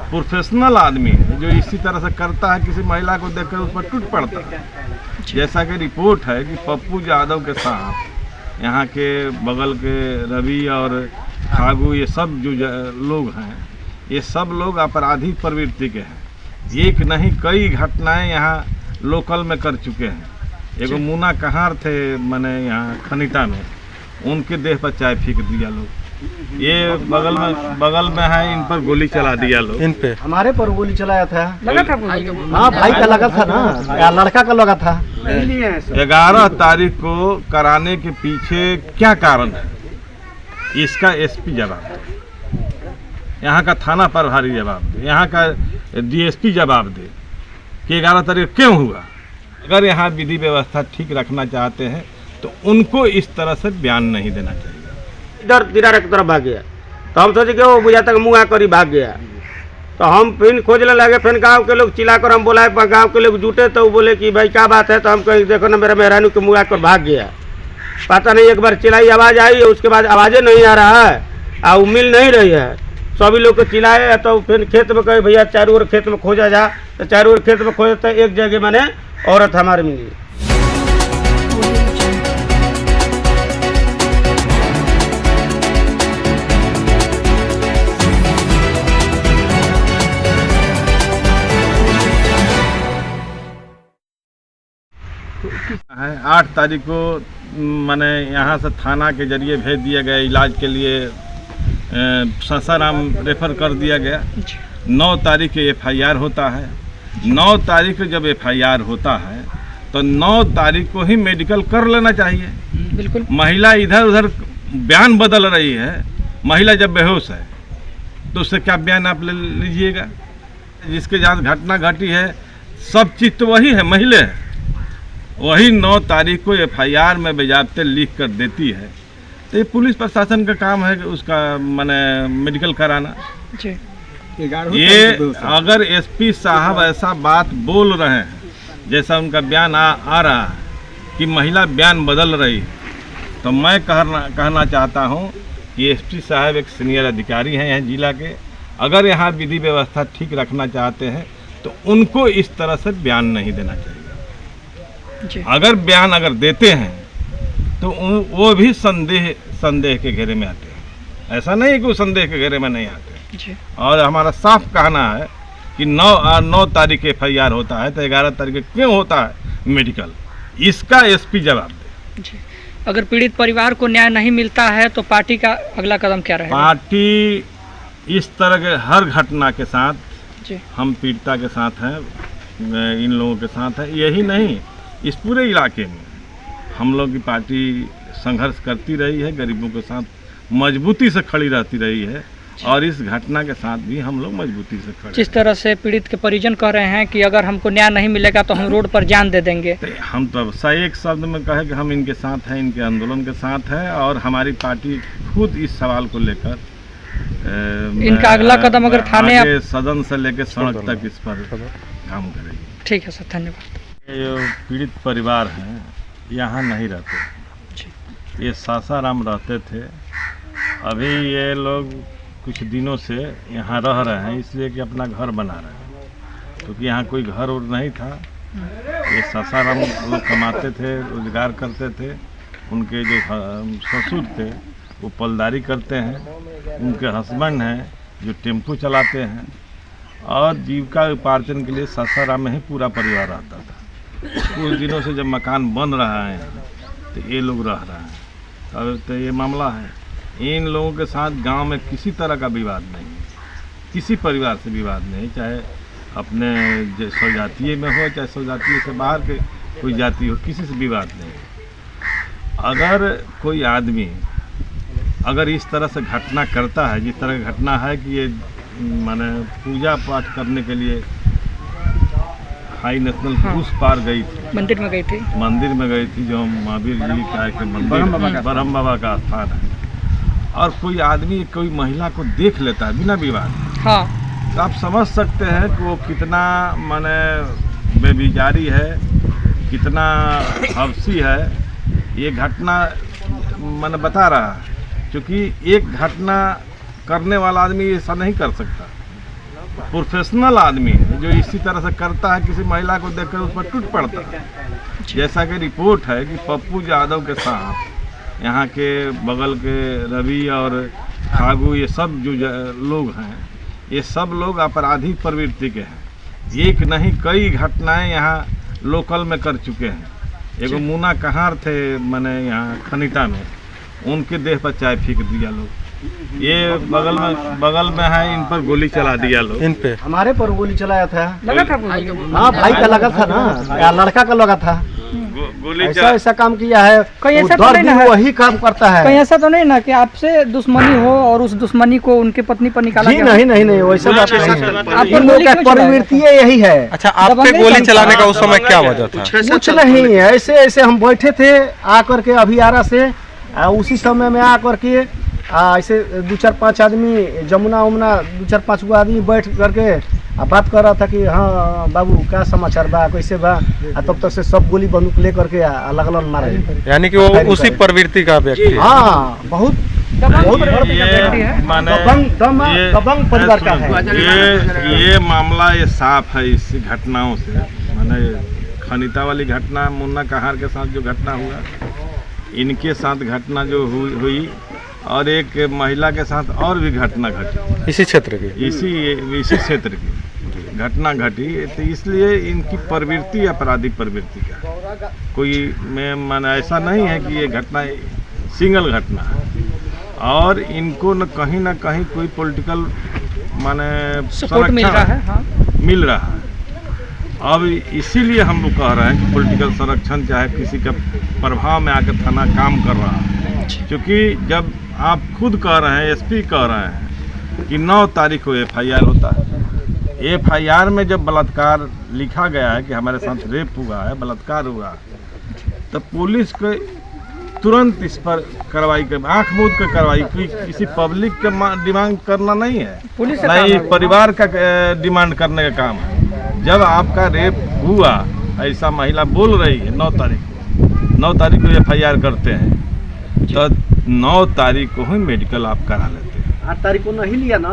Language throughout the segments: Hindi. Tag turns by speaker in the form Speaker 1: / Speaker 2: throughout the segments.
Speaker 1: प्रोफेशनल आदमी है जो इसी तरह से करता है, किसी महिला को देखकर उस पर टूट पड़ता है। जैसा कि रिपोर्ट है कि पप्पू यादव के साथ यहाँ के बगल के रवि और फागू, ये सब जो लोग हैं, ये सब लोग आपराधिक प्रवृत्ति के हैं। एक नहीं कई घटनाएं यहाँ लोकल में कर चुके हैं। एगो मुना कहार थे मैंने यहाँ खनिता में, उनके देह पर चाय फेंक दिया लोग। ये बगल में है, इन पर गोली चला दिया लोग।
Speaker 2: इन पे
Speaker 3: हमारे पर गोली चलाया था।
Speaker 4: लगा था
Speaker 3: हाँ भाई का लगा था ना, या लड़का का लगा था।
Speaker 1: 11 तारीख को कराने के पीछे क्या कारण है, इसका एसपी जवाब दे, यहाँ का थाना प्रभारी जवाब दे, यहाँ का डीएसपी जवाब दे कि 11 तारीख क्यों हुआ। अगर यहाँ विधि व्यवस्था ठीक रखना चाहते हैं तो उनको इस तरह से बयान नहीं देना चाहिए।
Speaker 5: इधर दिरार की तरफ भाग गया, तो हम सोचे कि वो बुझा तक मुँह करी भाग गया। तो हम फिर खोजने लगे, फिर गांव के लोग चिल्ला कर हम बोलाए, गांव के लोग जुटे तो वो बोले कि भाई क्या बात है। तो हम कहीं देखो ना मेरा मेहरानू के मुँह कर भाग गया। पता नहीं, एक बार चिल्लाई आवाज़ आई, उसके बाद आवाज़ें नहीं आ रहा है और वो मिल नहीं रही है। सभी लोग को चिल्लाए तो फिर खेत में कहे भैया चारों ओर खेत में खोजा जा, तो चारों ओर खेत में खोजा तो एक जगह मैंने औरत हमारे मिली।
Speaker 1: है 8 तारीख को मैंने यहाँ से थाना के जरिए भेज दिया गया, इलाज के लिए सासाराम रेफर कर दिया गया। 9 तारीख के एफआईआर होता है। 9 तारीख को जब एफआईआर होता है तो 9 तारीख को ही मेडिकल कर लेना चाहिए।
Speaker 4: बिल्कुल।
Speaker 1: महिला इधर उधर बयान बदल रही है। महिला जब बेहोश है तो उससे क्या बयान आप ले लीजिएगा। जिसके जहाँ घटना घटी है सब चीज़ तो वही है, महिला है। वही 9 तारीख को एफआईआर में बेजाबते लिख कर देती है। तो ये पुलिस प्रशासन का काम है कि उसका माने मेडिकल कराना।
Speaker 4: जी।
Speaker 1: ये अगर एसपी साहब ऐसा बात बोल रहे हैं जैसा उनका बयान आ रहा है कि महिला बयान बदल रही है, तो मैं कहना चाहता हूँ कि एसपी साहब एक सीनियर अधिकारी हैं यहाँ जिला के। अगर यहाँ विधि व्यवस्था ठीक रखना चाहते हैं तो उनको इस तरह से बयान नहीं देना चाहिए। अगर बयान देते हैं तो वो भी संदेह के घेरे में आते हैं। ऐसा नहीं है कि वो संदेह के घेरे में नहीं आते जी। और हमारा साफ कहना है कि 9 तारीख एफआईआर होता है तो 11 तारीख क्यों होता है मेडिकल, इसका एसपी जवाब दे
Speaker 4: जी। अगर पीड़ित परिवार को न्याय नहीं मिलता है तो पार्टी का अगला कदम क्या रहेगा? पार्टी
Speaker 1: इस तरह के हर घटना के साथ
Speaker 4: जी।
Speaker 1: हम पीड़िता के साथ हैं, इन लोगों के साथ है। यही नहीं, इस पूरे इलाके में हम लोग की पार्टी संघर्ष करती रही है, गरीबों के साथ मजबूती से खड़ी रहती रही है और इस घटना के साथ भी हम लोग मजबूती से खड़े।
Speaker 4: जिस तरह से पीड़ित के परिजन कह रहे हैं कि अगर हमको न्याय नहीं मिलेगा तो हम रोड पर जान दे देंगे, तो
Speaker 1: हम तो सही एक शब्द में कहे कि हम इनके साथ हैं, इनके आंदोलन के साथ है। और हमारी पार्टी खुद इस सवाल को लेकर
Speaker 4: इनका अगला कदम अगर थाने
Speaker 1: सदन से लेकर सड़क तक इस पर काम करेगी।
Speaker 4: ठीक है सर, धन्यवाद।
Speaker 1: ये पीड़ित परिवार हैं यहाँ नहीं रहते, ये सासाराम रहते थे। अभी ये लोग कुछ दिनों से यहाँ रह रहे हैं इसलिए कि अपना घर बना रहे हैं, क्योंकि यहाँ कोई घर और नहीं था। ये सासाराम लोग कमाते थे, रोजगार करते थे। उनके जो ससुर थे वो पलदारी करते हैं, उनके हस्बैंड हैं जो टेम्पो चलाते हैं और जीविका उपार्जन के लिए सासाराम में ही पूरा परिवार रहता था। कुछ दिनों से जब मकान बन रहा है तो ये लोग रह रहे हैं। अब तो ये मामला है, इन लोगों के साथ गांव में किसी तरह का विवाद नहीं, किसी परिवार से विवाद नहीं, चाहे अपने स्वजातीय में हो चाहे स्वजातीय से बाहर के कोई जाति हो, किसी से विवाद नहीं। अगर कोई आदमी अगर इस तरह से घटना करता है, जिस तरह की घटना है कि ये माने पूजा पाठ करने के लिए हाई नेशनल उस पार गई थी,
Speaker 4: मंदिर में गई थी जो महावीर जी का एक मंदिर ब्रह्म बाबा का स्थान है, और कोई आदमी कोई महिला को देख लेता है बिना विवाद, हाँ,
Speaker 1: तो आप समझ सकते हैं कि वो कितना माने बेविचारी है, कितना हवसी है। ये घटना मैंने बता रहा है, क्योंकि एक घटना करने वाला आदमी ऐसा नहीं कर सकता। प्रोफेशनल आदमी है जो इसी तरह से करता है, किसी महिला को देखकर उस पर टूट पड़ता है। जैसा कि रिपोर्ट है कि पप्पू यादव के साथ यहाँ के बगल के रवि और फागू, ये सब जो लोग हैं, ये सब लोग आपराधिक प्रवृत्ति के हैं। एक नहीं कई घटनाएं यहाँ लोकल में कर चुके हैं। एगो मुन्ना कहार थे मैंने यहाँ खनीता में, उनके देह पर चाय फेंक दिया लोग। ये बगल में है, इन पर गोली चला दिया लोग।
Speaker 3: इन पे हमारे पर गोली चलाया था।
Speaker 2: लगा था
Speaker 3: हाँ भाई का लगा था ना, या लड़का का लगा था।
Speaker 1: गोली
Speaker 3: ऐसा काम किया है,
Speaker 2: कोई ऐसा
Speaker 3: वो
Speaker 2: तो
Speaker 3: दर्द
Speaker 2: नहीं ना
Speaker 3: भी
Speaker 2: है?
Speaker 3: वही काम करता है।
Speaker 2: कहीं ऐसा तो नहीं ना कि आपसे दुश्मनी हो और उस दुश्मनी को उनके पत्नी पर निकाला
Speaker 3: जी
Speaker 2: गया?
Speaker 3: नहीं वैसा बात नहीं है।
Speaker 2: आप
Speaker 3: इन लोगों का प्रवृत्ति यही है।
Speaker 6: अच्छा, आप पे गोली चलाने का उस समय क्या वजह था?
Speaker 3: कुछ नहीं है, ऐसे हम बैठे थे आकर के अभियारा से, उसी समय में आकर के ऐसे 2-4-5 आदमी जमुना उमना 2-4-5 गो आदमी बैठ करके बात कर रहा था कि हाँ बाबू क्या समाचार बा, कैसे बा। तब तक से सब गोली बंदूक ले करके अलग अलग मारे।
Speaker 6: यानी कि वो उसी प्रवृत्ति का व्यक्ति है।
Speaker 3: हाँ, बहुत
Speaker 1: माने
Speaker 3: दबंग परिवार का है।
Speaker 1: ये मामला ये साफ है इस घटनाओं से। माने खनीता वाली घटना, मुन्ना कहार के साथ जो घटना हुआ, इनके साथ घटना जो हुई और एक महिला के साथ और भी घटना घटी
Speaker 6: इसी क्षेत्र की,
Speaker 1: इसी क्षेत्र की घटना घटी। तो इसलिए इनकी प्रवृत्ति आपराधिक प्रवृत्ति का कोई माने ऐसा नहीं है कि ये घटना सिंगल घटना है। और इनको न कहीं कोई पॉलिटिकल माने
Speaker 2: सपोर्ट मिल रहा है। हाँ।
Speaker 1: मिल रहा है। अब इसीलिए हम लोग कह रहे हैं कि पॉलिटिकल संरक्षण चाहे किसी का प्रभाव में आकर थाना काम कर रहा है। क्योंकि जब आप खुद कह रहे हैं, एसपी कह रहे हैं कि 9 तारीख को FIR होता है। FIR में जब बलात्कार लिखा गया है कि हमारे साथ रेप हुआ है, बलात्कार हुआ है, तो पुलिस को तुरंत इस पर कार्रवाई कर, आँख मूंद कर कार्रवाई, किसी पब्लिक का डिमांड करना नहीं है,
Speaker 2: पुलिस
Speaker 1: नहीं परिवार का डिमांड करने का काम है। जब आपका रेप हुआ, ऐसा महिला बोल रही है 9 तारीख को FIR करते हैं, तो 9 तारीख को ही मेडिकल आप करा लेते हैं।
Speaker 3: 8 तारीख को नहीं लिया ना,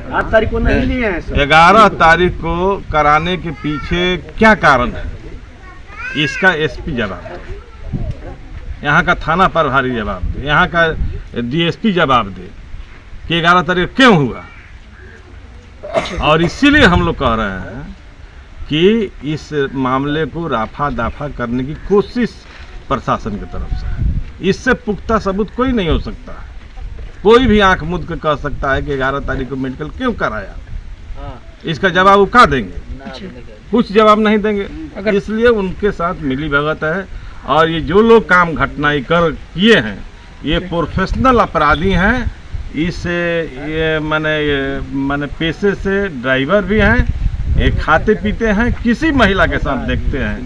Speaker 1: 8
Speaker 3: तारीख को नहीं लिए हैं सर।
Speaker 1: 11 तारीख को कराने के पीछे क्या कारण है, इसका SP जवाब दे, यहाँ का थाना प्रभारी जवाब दे, यहाँ का DSP जवाब दे कि 11 तारीख क्यों हुआ। और इसीलिए हम लोग कह रहे हैं कि इस मामले को राफा दाफा करने की कोशिश प्रशासन की तरफ से है। इससे पुख्ता सबूत कोई नहीं हो सकता। कोई भी आंख मूंद कर कह सकता है कि 11 तारीख को मेडिकल क्यों कराया, इसका जवाब वो क्या देंगे? कुछ जवाब नहीं देंगे। इसलिए उनके साथ मिली भगत है। और ये जो लोग काम घटनाएं किए हैं, ये प्रोफेशनल अपराधी हैं। ये माने पेशे से ड्राइवर भी हैं, ये खाते पीते हैं, किसी महिला के साथ देखते हैं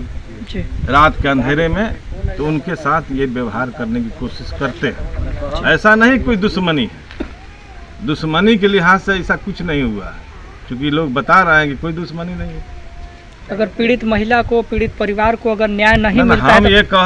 Speaker 1: रात के अंधेरे में, तो उनके साथ ये व्यवहार करने की कोशिश करते हैं। ऐसा नहीं कोई दुश्मनी है, दुश्मनी के लिहाज से ऐसा कुछ नहीं हुआ है, क्योंकि लोग बता रहे हैं कि कोई दुश्मनी नहीं है।
Speaker 2: अगर पीड़ित महिला को, पीड़ित परिवार को अगर न्याय नहीं मिलता है
Speaker 1: हम ये कह